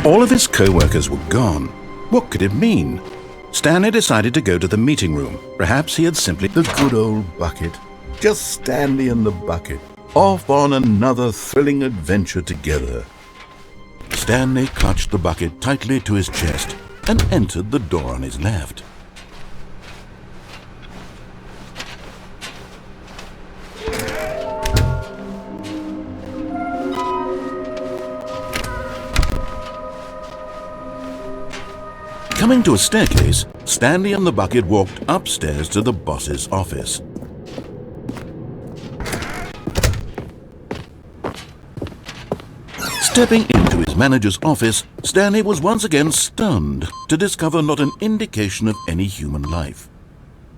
All of his co-workers were gone. What could it mean? Stanley decided to go to the meeting room. Perhaps he had simply... The good old bucket. Just Stanley and the bucket. Off on another thrilling adventure together. Stanley clutched the bucket tightly to his chest and entered the door on his left. Coming to a staircase, Stanley and the bucket walked upstairs to the boss's office. Stepping into his manager's office, Stanley was once again stunned to discover not an indication of any human life.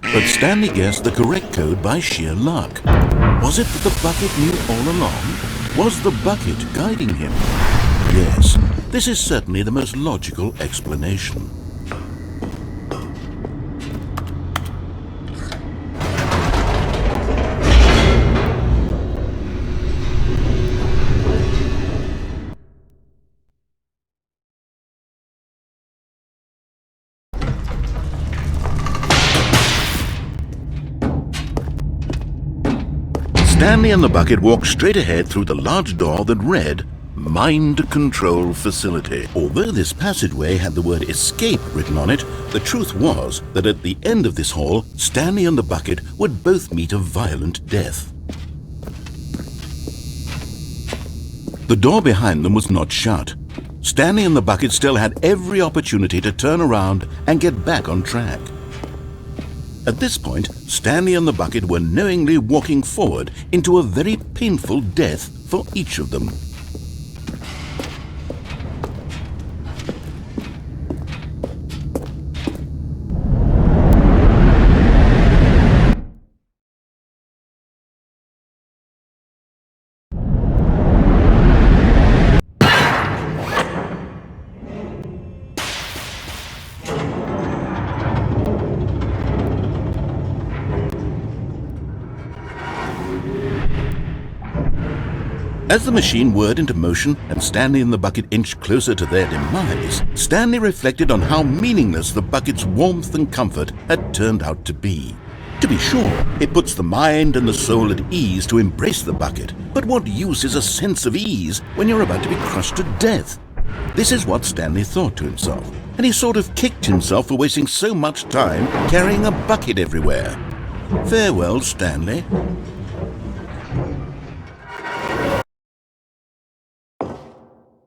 But Stanley guessed the correct code by sheer luck. Was it that the bucket knew all along? Was the bucket guiding him? Yes, this is certainly the most logical explanation. Stanley and the bucket walked straight ahead through the large door that read, Mind Control Facility. Although this passageway had the word escape written on it, the truth was that at the end of this hall, Stanley and the bucket would both meet a violent death. The door behind them was not shut. Stanley and the bucket still had every opportunity to turn around and get back on track. At this point, Stanley and the bucket were knowingly walking forward into a very painful death for each of them. As the machine whirred into motion and Stanley and the bucket inched closer to their demise, Stanley reflected on how meaningless the bucket's warmth and comfort had turned out to be. To be sure, it puts the mind and the soul at ease to embrace the bucket, but what use is a sense of ease when you're about to be crushed to death? This is what Stanley thought to himself, and he sort of kicked himself for wasting so much time carrying a bucket everywhere. Farewell, Stanley.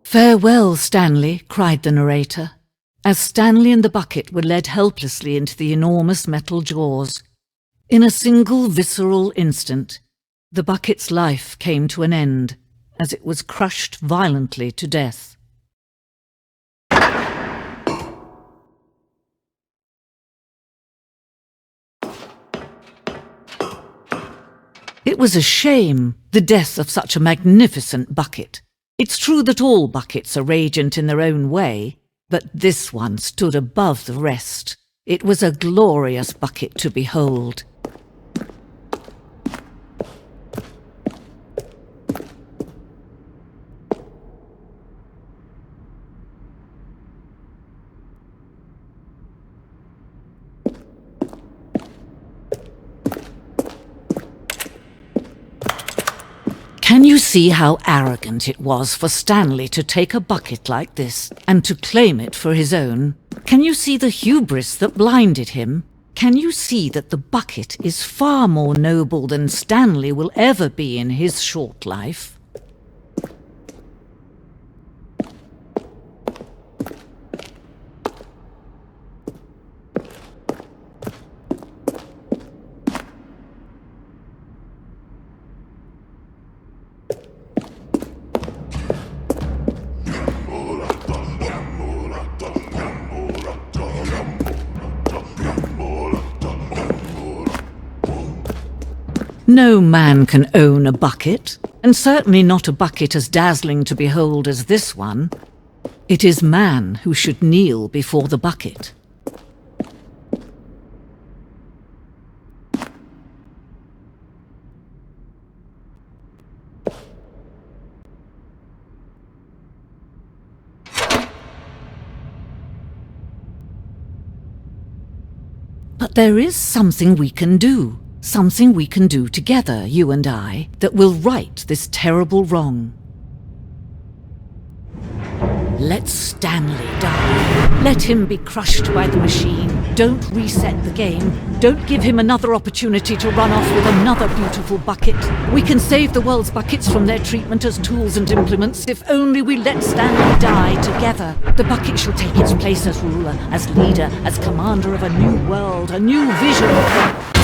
"Farewell, Stanley," cried the narrator, as Stanley and the bucket were led helplessly into the enormous metal jaws. In a single visceral instant, the bucket's life came to an end, as it was crushed violently to death. It was a shame, the death of such a magnificent bucket. It's true that all buckets are radiant in their own way, but this one stood above the rest. It was a glorious bucket to behold. Can you see how arrogant it was for Stanley to take a bucket like this and to claim it for his own? Can you see the hubris that blinded him? Can you see that the bucket is far more noble than Stanley will ever be in his short life? No man can own a bucket, and certainly not a bucket as dazzling to behold as this one. It is man who should kneel before the bucket. But there is something we can do. Something we can do together, you and I, that will right this terrible wrong. Let Stanley die. Let him be crushed by the machine. Don't reset the game. Don't give him another opportunity to run off with another beautiful bucket. We can save the world's buckets from their treatment as tools and implements if only we let Stanley die together. The bucket shall take its place as ruler, as leader, as commander of a new world, a new vision.